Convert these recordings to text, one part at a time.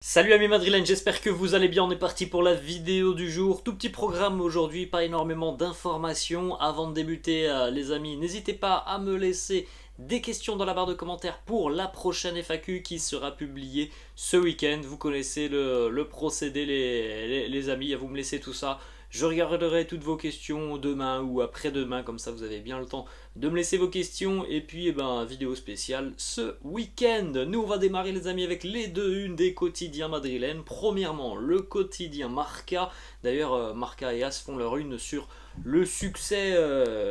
Salut amis madrilènes, j'espère que vous allez bien, on est parti pour la vidéo du jour. Tout petit programme aujourd'hui, pas énormément d'informations. Avant de débuter les amis, n'hésitez pas à me laisser des questions dans la barre de commentaires pour la prochaine FAQ qui sera publiée ce week-end. Vous connaissez le procédé les amis, vous me laissez tout ça. Je regarderai toutes vos questions demain ou après-demain, comme ça vous avez bien le temps de me laisser vos questions. Et puis, vidéo spéciale ce week-end. Nous, on va démarrer les amis avec les deux unes des quotidiens madrilènes. Premièrement, le quotidien Marca. D'ailleurs, Marca et As font leur une sur le succès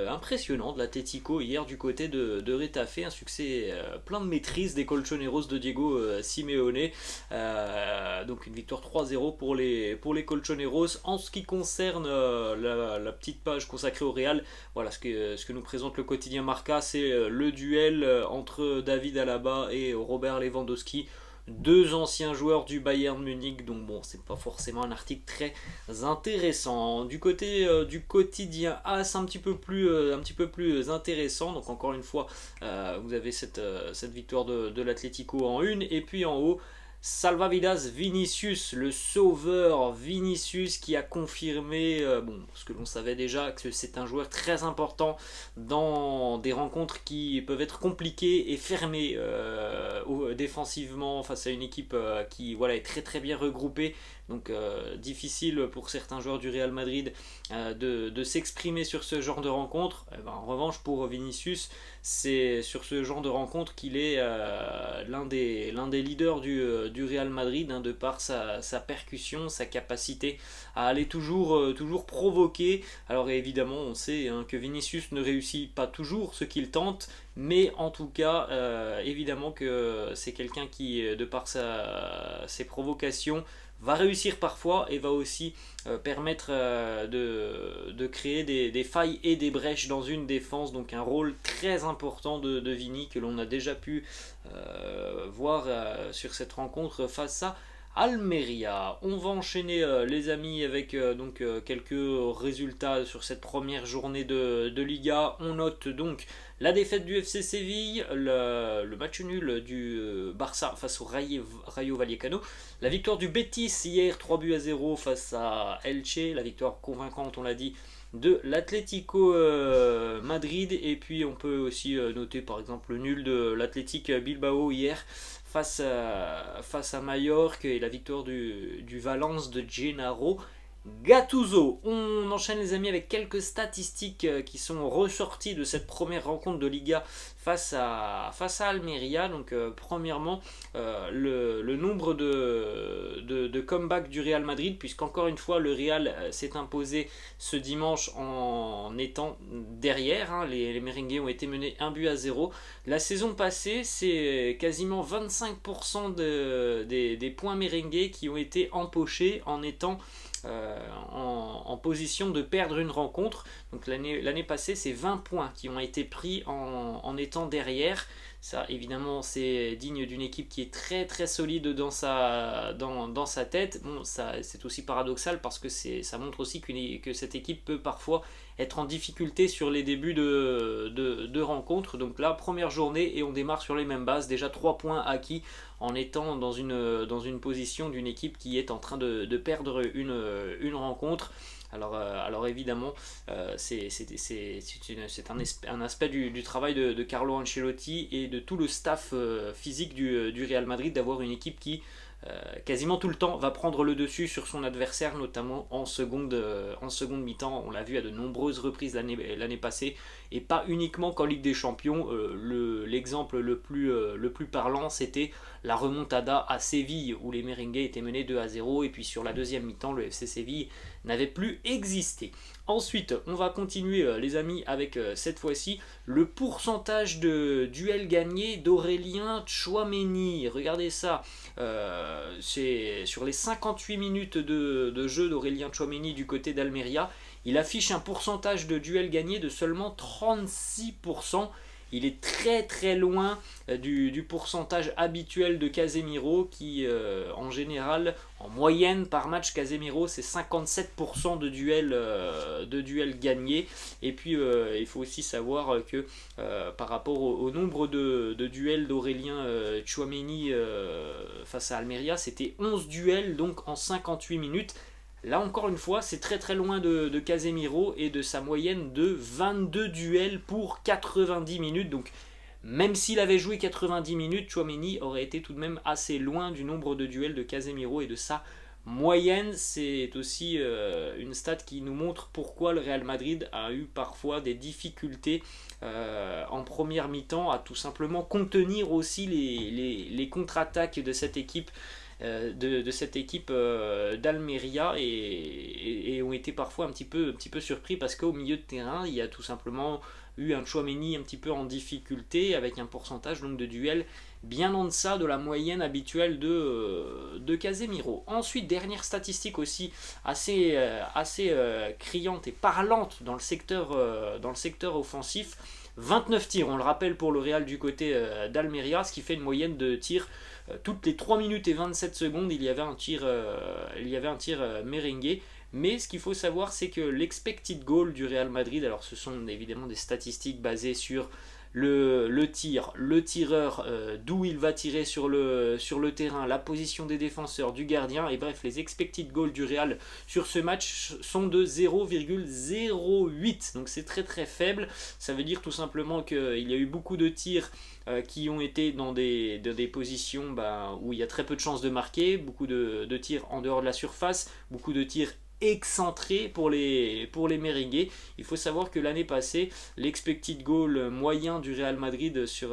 impressionnant de l'Atlético hier du côté de Retafe. Un succès plein de maîtrise des Colchoneros de Diego Simeone. Donc une victoire 3-0 pour les Colchoneros. En ce qui concerne la petite page consacrée au Real, voilà ce que nous présente le quotidien Marca, c'est le duel entre David Alaba et Robert Lewandowski, deux anciens joueurs du Bayern Munich, donc bon, c'est pas forcément un article très intéressant. Du côté du quotidien AS, un petit peu plus intéressant. Donc encore une fois, vous avez cette victoire de l'Atlético en une, et puis en haut, Salvavidas Vinicius, le sauveur Vinicius, qui a confirmé ce que l'on savait déjà, que c'est un joueur très important dans des rencontres qui peuvent être compliquées et fermées défensivement face à une équipe qui est très très bien regroupée. Donc difficile pour certains joueurs du Real Madrid de s'exprimer sur ce genre de rencontre. En revanche, pour Vinicius, c'est sur ce genre de rencontre qu'il est l'un des leaders du Real Madrid, de par sa percussion, sa capacité à aller toujours provoquer. Alors évidemment, on sait que Vinicius ne réussit pas toujours ce qu'il tente, mais en tout cas, évidemment que c'est quelqu'un qui, de par ses provocations, va réussir parfois et va aussi permettre de créer des failles et des brèches dans une défense. Donc un rôle très important de Vini que l'on a déjà pu voir sur cette rencontre face à Almeria. On va enchaîner les amis avec quelques résultats sur cette première journée de Liga. On note donc la défaite du FC Séville, le match nul du Barça face au Rayo Vallecano, la victoire du Betis hier 3-0 face à Elche, la victoire convaincante on l'a dit de l'Atlético Madrid, et puis on peut aussi noter par exemple le nul de l'Athletic Bilbao hier face à Mallorca, et la victoire du Valence de Gennaro Gattuso. On enchaîne les amis avec quelques statistiques qui sont ressorties de cette première rencontre de Liga face à Almeria. Donc premièrement, le nombre de comebacks du Real Madrid, puisqu'encore une fois le Real s'est imposé ce dimanche en étant derrière. Les Merengues ont été menés 1-0. La saison passée, c'est quasiment 25% des points merengues qui ont été empochés en étant en position de perdre une rencontre. Donc l'année passée, c'est 20 points qui ont été pris en étant derrière. Ça, évidemment, c'est digne d'une équipe qui est très très solide dans sa tête. Bon, c'est aussi paradoxal parce que ça montre aussi que cette équipe peut parfois être en difficulté sur les débuts de rencontres. Donc là, première journée et on démarre sur les mêmes bases. Déjà 3 points acquis en étant dans une position d'une équipe qui est en train de perdre une rencontre. Alors évidemment, c'est un aspect du travail de Carlo Ancelotti et de tout le staff physique du Real Madrid, d'avoir une équipe qui quasiment tout le temps va prendre le dessus sur son adversaire, notamment en seconde mi-temps. On l'a vu à de nombreuses reprises l'année passée, et pas uniquement qu'en Ligue des Champions. L'exemple le plus parlant, c'était la remontada à Séville, où les Merengues étaient menés 2-0, et puis sur la deuxième mi-temps, le FC Séville n'avait plus existé. Ensuite, on va continuer les amis avec cette fois-ci le pourcentage de duels gagnés d'Aurélien Tchouaméni. Regardez ça, c'est sur les 58 minutes de jeu d'Aurélien Tchouaméni du côté d'Almeria, il affiche un pourcentage de duels gagnés de seulement 36%. il est très très loin du pourcentage habituel de Casemiro qui en général, en moyenne par match, Casemiro c'est 57% de duels gagnés. Et puis il faut aussi savoir que par rapport au nombre de duels d'Aurélien Tchouaméni face à Almeria, c'était 11 duels donc en 58 minutes. Là encore une fois, c'est très très loin de Casemiro et de sa moyenne de 22 duels pour 90 minutes. Donc même s'il avait joué 90 minutes, Tchouaméni aurait été tout de même assez loin du nombre de duels de Casemiro et de sa moyenne. C'est aussi une stat qui nous montre pourquoi le Real Madrid a eu parfois des difficultés en première mi-temps à tout simplement contenir aussi les contre-attaques de cette équipe d'Almeria et ont été parfois un petit peu surpris parce qu'au milieu de terrain il y a tout simplement eu un Tchouaméni un petit peu en difficulté avec un pourcentage donc de duels bien en deçà de la moyenne habituelle de Casemiro. Ensuite, dernière statistique aussi assez criante et parlante dans le secteur offensif, 29 tirs, on le rappelle pour le Real du côté d'Almeria, ce qui fait une moyenne de tirs toutes les 3 minutes et 27 secondes, il y avait un tir merengue. Mais ce qu'il faut savoir, c'est que l'expected goal du Real Madrid, alors ce sont évidemment des statistiques basées sur le tir, le tireur, d'où il va tirer sur le terrain, la position des défenseurs, du gardien, et bref, les expected goals du Real sur ce match sont de 0,08, donc c'est très très faible. Ça veut dire tout simplement qu'il y a eu beaucoup de tirs qui ont été dans des positions où il y a très peu de chances de marquer, beaucoup de tirs en dehors de la surface, beaucoup de tirs excentré pour les merengues. Il faut savoir que l'année passée, l'expected goal moyen du Real Madrid sur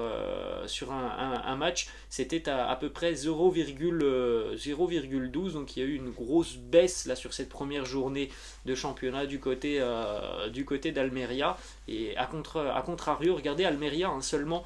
un match, c'était à peu près 0,12, donc il y a eu une grosse baisse là sur cette première journée de championnat du côté d'Almeria. Et à contrario, regardez Almeria, seulement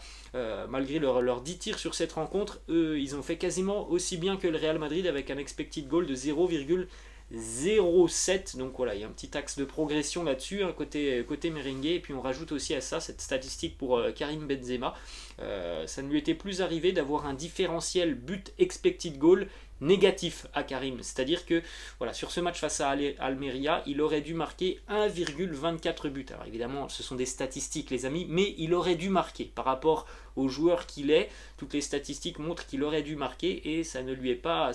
malgré leurs 10 tirs sur cette rencontre, eux, ils ont fait quasiment aussi bien que le Real Madrid avec un expected goal de 0,07, donc voilà, il y a un petit axe de progression là-dessus, côté merengue. Et puis on rajoute aussi à ça cette statistique pour Karim Benzema, ça ne lui était plus arrivé d'avoir un différentiel but expected goal négatif à Karim, c'est-à-dire que voilà, sur ce match face à Almeria, il aurait dû marquer 1,24 buts. Alors évidemment, ce sont des statistiques les amis, mais il aurait dû marquer par rapport au joueur qu'il est. Toutes les statistiques montrent qu'il aurait dû marquer et ça ne lui est pas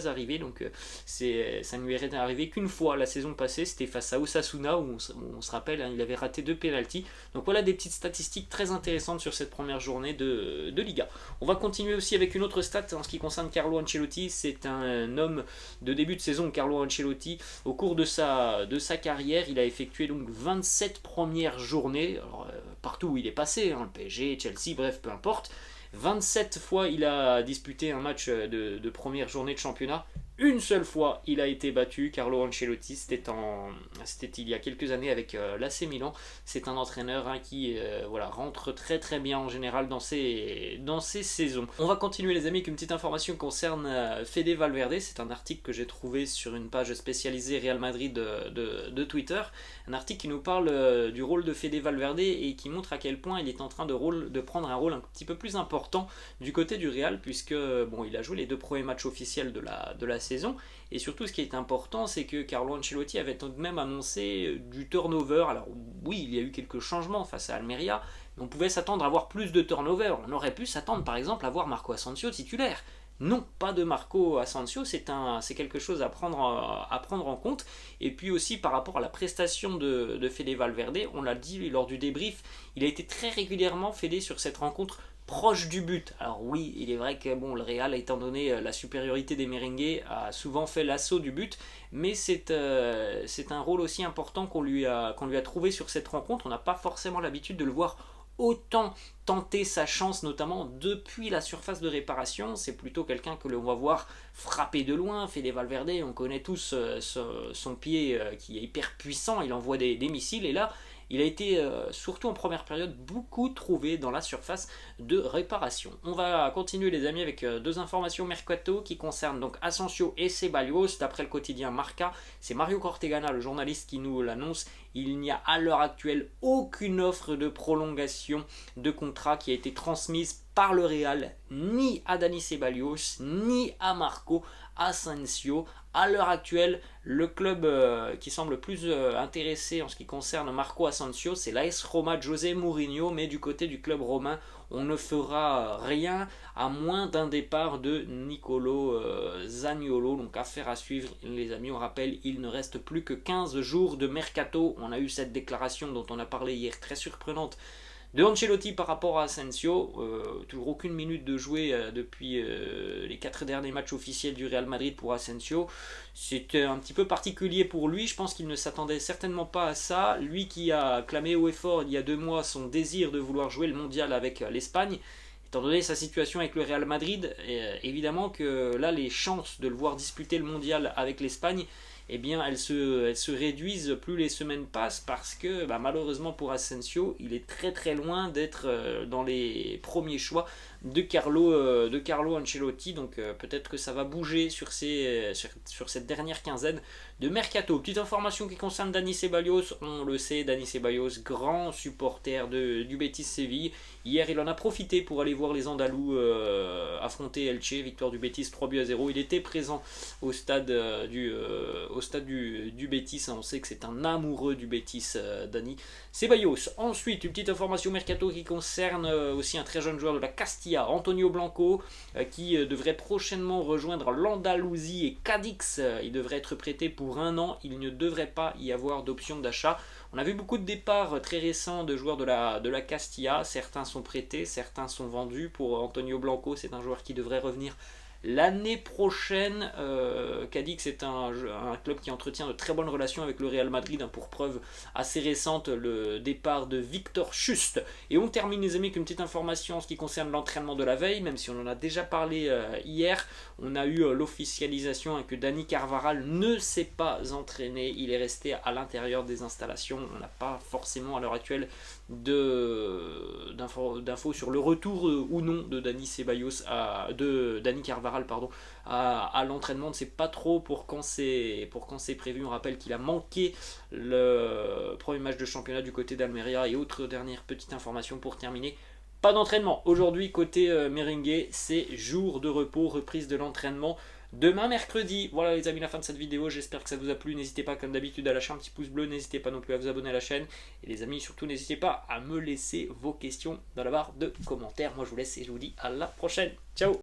arrivé. Donc ça ne lui est arrivé qu'une fois la saison passée, c'était face à Osasuna où on se rappelle, il avait raté 2 pénaltys. Donc voilà des petites statistiques très intéressantes sur cette première journée de Liga. On va continuer aussi avec une autre stat en ce qui concerne Carlo Ancelotti. C'est un homme de début de saison, Carlo Ancelotti. Au cours de sa carrière, il a effectué donc 27 premières journées. Alors, partout où il est passé, le PSG, Chelsea, bref, peu importe. 27 fois il a disputé un match de première journée de championnat. Une seule fois il a été battu, Carlo Ancelotti, c'était il y a quelques années avec l'AC Milan. C'est un entraîneur qui rentre très très bien en général dans ses saisons. On va continuer les amis avec une petite information concerne Fede Valverde. C'est un article que j'ai trouvé sur une page spécialisée Real Madrid de Twitter. Un article qui nous parle du rôle de Fede Valverde et qui montre à quel point il est en train de prendre un rôle un petit peu plus important du côté du Real, puisque il a joué les 2 premiers matchs officiels de la saison. Et surtout, ce qui est important, c'est que Carlo Ancelotti avait tout de même annoncé du turnover. Alors oui, il y a eu quelques changements face à Almeria, mais on pouvait s'attendre à voir plus de turnover. On aurait pu s'attendre par exemple à voir Marco Asensio titulaire. Non, pas de Marco Asensio, c'est quelque chose à prendre en compte. Et puis aussi par rapport à la prestation de Fede Valverde, on l'a dit lors du débrief, il a été très régulièrement Fede sur cette rencontre proche du but. Alors oui, il est vrai que le Real, étant donné la supériorité des merengues, a souvent fait l'assaut du but, mais c'est un rôle aussi important qu'on lui a trouvé sur cette rencontre. On n'a pas forcément l'habitude de le voir autant tenter sa chance, notamment depuis la surface de réparation. C'est plutôt quelqu'un que l'on va voir frapper de loin. Fede Valverde, on connaît tous son pied qui est hyper puissant, il envoie des missiles, et là il a été, surtout en première période, beaucoup trouvé dans la surface de réparation. On va continuer les amis avec deux informations mercato qui concernent donc Asensio et Ceballos. D'après le quotidien Marca, c'est Mario Cortegana, le journaliste, qui nous l'annonce. Il n'y a à l'heure actuelle aucune offre de prolongation de contrat qui a été transmise par le Real, ni à Dani Ceballos, ni à Marco Asensio. À l'heure actuelle, le club qui semble plus intéressé en ce qui concerne Marco Asensio, c'est l'AS Roma de José Mourinho, mais du côté du club romain, on ne fera rien à moins d'un départ de Nicolo Zaniolo. Donc affaire à suivre les amis, on rappelle, il ne reste plus que 15 jours de mercato. On a eu cette déclaration dont on a parlé hier, très surprenante, de Ancelotti par rapport à Asensio. Toujours aucune minute de jouer depuis les 4 derniers matchs officiels du Real Madrid pour Asensio. C'était un petit peu particulier pour lui, je pense qu'il ne s'attendait certainement pas à ça. Lui qui a clamé haut et fort il y a 2 mois son désir de vouloir jouer le mondial avec l'Espagne, étant donné sa situation avec le Real Madrid, évidemment que là les chances de le voir disputer le mondial avec l'Espagne, eh bien, elles se réduisent plus les semaines passent, parce que malheureusement pour Asensio, il est très très loin d'être dans les premiers choix de Carlo Ancelotti. Donc peut-être que ça va bouger sur cette dernière quinzaine de mercato. Petite information qui concerne Dani Ceballos. On le sait, Dani Ceballos, grand supporter du Betis Séville. Hier, il en a profité pour aller voir les Andalous affronter Elche, victoire du Betis 3-0. Il était présent au stade du Betis. On sait que c'est un amoureux du Betis, Dani Ceballos. Ensuite, une petite information mercato qui concerne aussi un très jeune joueur de la Castilla, Antonio Blanco, qui devrait prochainement rejoindre l'Andalousie et Cadix. Il devrait être prêté pour 1 an. Il ne devrait pas y avoir d'option d'achat. On a vu beaucoup de départs très récents de joueurs de la Castilla. Certains sont prêtés, certains sont vendus. Pour Antonio Blanco, c'est un joueur qui devrait revenir l'année prochaine. Cadix est un club qui entretient de très bonnes relations avec le Real Madrid, pour preuve assez récente le départ de Victor Schust. Et on termine les amis avec une petite information en ce qui concerne l'entraînement de la veille, même si on en a déjà parlé hier. On a eu l'officialisation que Dani Carvajal ne s'est pas entraîné, il est resté à l'intérieur des installations. On n'a pas forcément à l'heure actuelle d'infos sur le retour ou non de Dani Carvajal à l'entraînement. On ne sait pas trop pour quand c'est prévu. On rappelle qu'il a manqué le premier match de championnat du côté d'Almeria. Et autre dernière petite information pour terminer, pas d'entraînement aujourd'hui côté merengue, c'est jour de repos, reprise de l'entraînement demain mercredi. Voilà les amis, la fin de cette vidéo, j'espère que ça vous a plu. N'hésitez pas comme d'habitude à lâcher un petit pouce bleu, n'hésitez pas non plus à vous abonner à la chaîne. Et les amis, surtout n'hésitez pas à me laisser vos questions dans la barre de commentaires. Moi je vous laisse et je vous dis à la prochaine. Ciao.